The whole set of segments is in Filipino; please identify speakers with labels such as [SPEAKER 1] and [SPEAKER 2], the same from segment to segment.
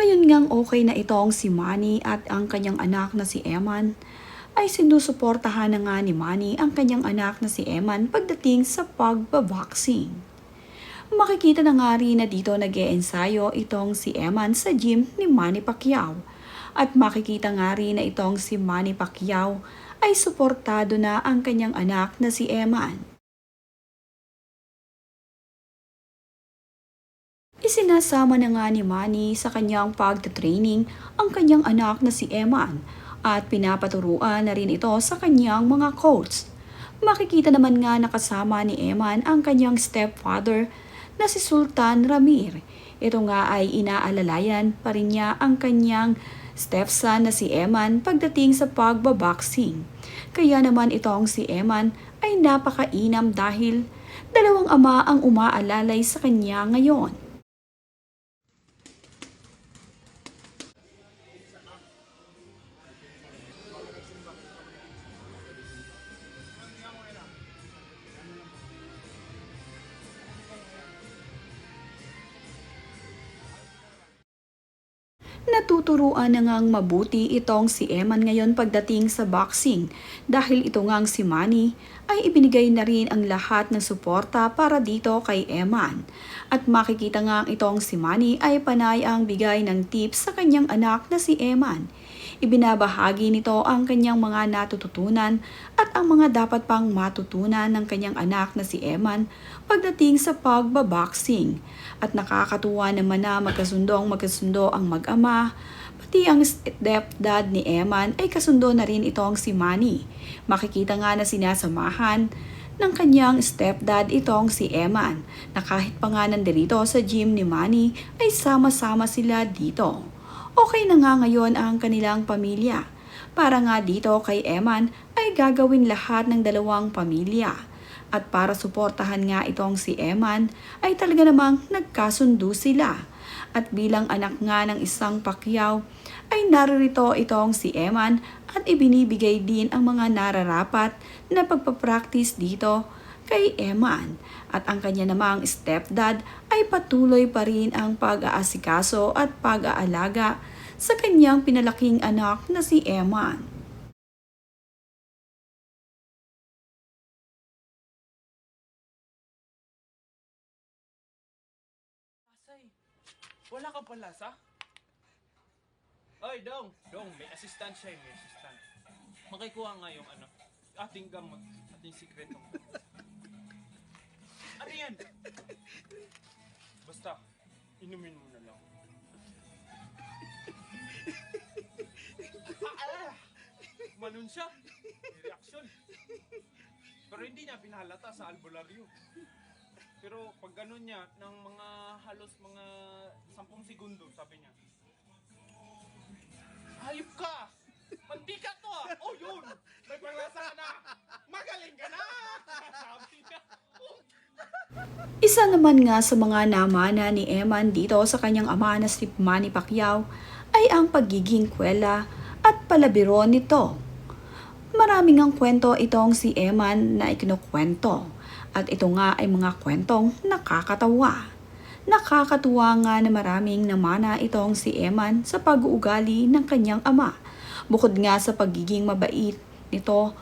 [SPEAKER 1] Ngayon ngang okay na itong si Manny at ang kanyang anak na si Eman, ay sinusuportahan na nga ni Manny ang kanyang anak na si Eman pagdating sa pagbaboxing. Makikita na nga rin na dito nag-eensayo itong si Eman sa gym ni Manny Pacquiao. At makikita nga rin na itong si Manny Pacquiao ay suportado na ang kanyang anak na si Eman. Isinasama na nga ni Manny sa kanyang pagtatraining ang kanyang anak na si Eman at pinapaturuan na rin ito sa kanyang mga coach. Makikita naman nga nakasama ni Eman ang kanyang stepfather na si Sultan Ramir. Ito nga ay inaalalayan pa rin niya ang kanyang stepson na si Eman pagdating sa pagbaboxing. Kaya naman itong si Eman ay napakainam dahil dalawang ama ang umaalalay sa kanya ngayon. Natuturuan na ngang mabuti itong si Eman ngayon pagdating sa boxing dahil ito ngang si Manny ay ibinigay na rin ang lahat ng suporta para dito kay Eman. At makikita ngang itong si Manny ay panay ang bigay ng tips sa kanyang anak na si Eman. Ibinabahagi nito ang kanyang mga natututunan at ang mga dapat pang matutunan ng kanyang anak na si Eman pagdating sa pagbaboxing. At nakakatuwa naman na magkasundo ang mag-ama, pati ang stepdad ni Eman ay kasundo na rin itong si Manny. Makikita nga na sinasamahan ng kanyang stepdad itong si Eman na kahit pa nga nandirito sa gym ni Manny ay sama-sama sila dito. Okay na nga ngayon ang kanilang pamilya. Para nga dito kay Eman ay gagawin lahat ng dalawang pamilya. At para suportahan nga itong si Eman ay talaga namang nagkasundo sila. At bilang anak nga ng isang Pacquiao ay naririto itong si Eman at ibinibigay din ang mga nararapat na pagpapractice dito kay Eman. At ang kanya namang stepdad ay patuloy pa rin ang pag-aasikaso at pag-aalaga sa kanyang pinalaking anak na si Eman.
[SPEAKER 2] Asay, wala ka pala sa? Oy, Dong, may assistant siya, may assistant. Makikuha nga yung ating gamot, ating sikretong. Ano yan? Basta, inumin mo na lang. Manon siya, may reaksyon. Pero hindi niya pinahalata sa albularyo. Pero pag ganun niya, ng mga halos mga 10 segundo, sabi niya, hayop ka! Mantika to ah! Oh yun! May panglasa ka na! Magaling ka na! Sabi niya.
[SPEAKER 1] Isa naman nga sa mga namana ni Eman dito sa kanyang ama na si Manny Pacquiao ay ang pagiging kwela at palabiro nito. Maraming ang kwento itong si Eman na ikinukwento at ito nga ay mga kwentong nakakatawa. Nakakatuwa nga na maraming namana itong si Eman sa pag-uugali ng kanyang ama. Bukod nga sa pagiging mabait nito,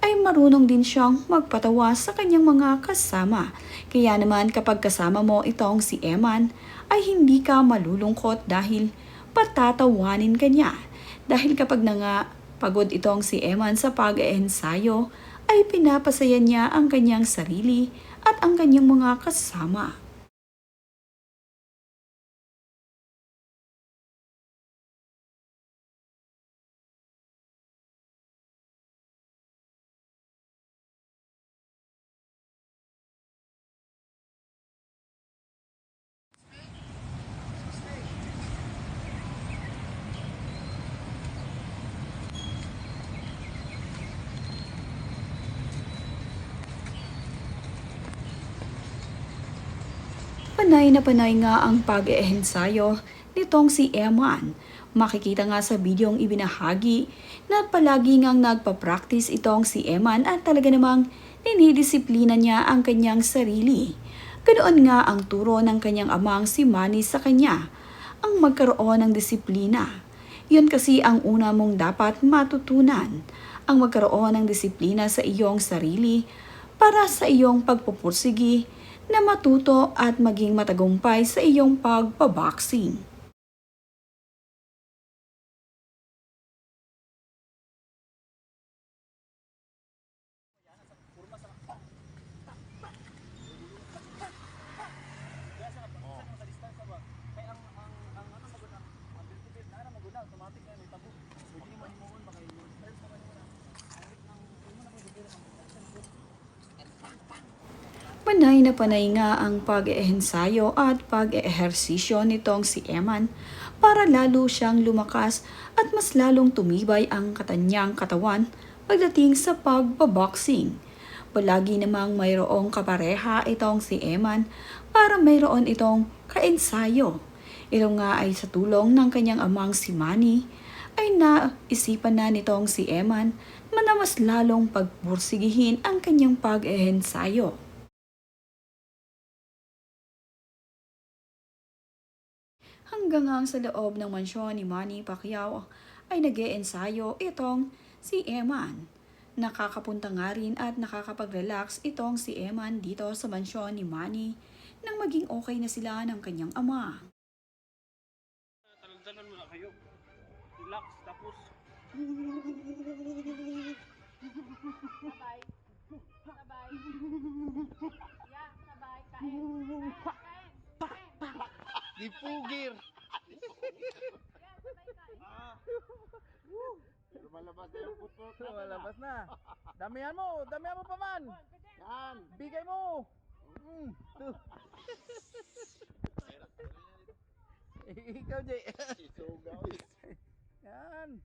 [SPEAKER 1] ay marunong din siyang magpatawa sa kanyang mga kasama. Kaya naman kapag kasama mo itong si Eman, ay hindi ka malulungkot dahil patatawanin ka niya. Dahil kapag na nga pagod itong si Eman sa pag-eensayo, ay pinapasaya niya ang kanyang sarili at ang kanyang mga kasama. Panay nga ang pag-ehensayo nitong si Eman. Makikita nga sa bidyong ibinahagi na palagi ngang nagpa-practice itong si Eman at talaga namang dinidisiplina niya ang kanyang sarili. Ganoon nga ang turo ng kanyang amang si Manny sa kanya. ang magkaroon ng disiplina. Yun kasi ang una mong dapat matutunan, ang magkaroon ng disiplina sa iyong sarili para sa iyong pagpupursigi na matuto at maging matagumpay sa iyong pagbaboxing. Panay nga ang pag-ehensayo at pag-ehersisyo nitong si Eman para lalo siyang lumakas at mas lalong tumibay ang katanyang katawan pagdating sa pagbaboxing. Palagi namang mayroong kapareha itong si Eman para mayroon itong kaensayo. Ito nga ay sa tulong ng kanyang amang si Manny ay naisipan na nitong si Eman na mas lalong pagpursigihin ang kanyang pag-ehensayo. Hanggang nga sa loob ng mansyon ni Manny Pacquiao ay nag-eensayo itong si Eman. Nakakapunta nga rin at nakakapag-relax itong si Eman dito sa mansyon ni Manny nang maging okay na sila ng kanyang ama.
[SPEAKER 2] Talantanan mo na kayo. Relax, tapos.
[SPEAKER 3] Sabay. Sabay. Yeah, sabay. Kain. Kain.
[SPEAKER 4] Dipugir.
[SPEAKER 3] Yeah, sabay kain.
[SPEAKER 4] Lumalabas na yung putput.
[SPEAKER 5] Lumalabas na. Damihan mo pa man.
[SPEAKER 4] Yan.
[SPEAKER 5] Bigay mo. Ikaw, Jay.
[SPEAKER 4] Isugaw.
[SPEAKER 5] Yan.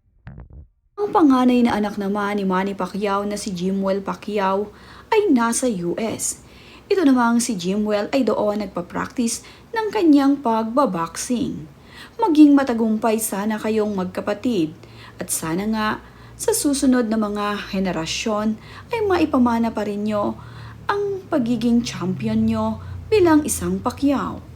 [SPEAKER 1] Ang panganay na anak naman ni Manny Pacquiao na si Jimwell Pacquiao ay nasa US. Ito namang si Jimwell ay doon nagpa-practice ng kanyang pagbaboxing. Maging matagumpay sana kayong magkapatid at sana nga sa susunod na mga henerasyon ay maipamana pa rin nyo ang pagiging champion nyo bilang isang Pacquiao.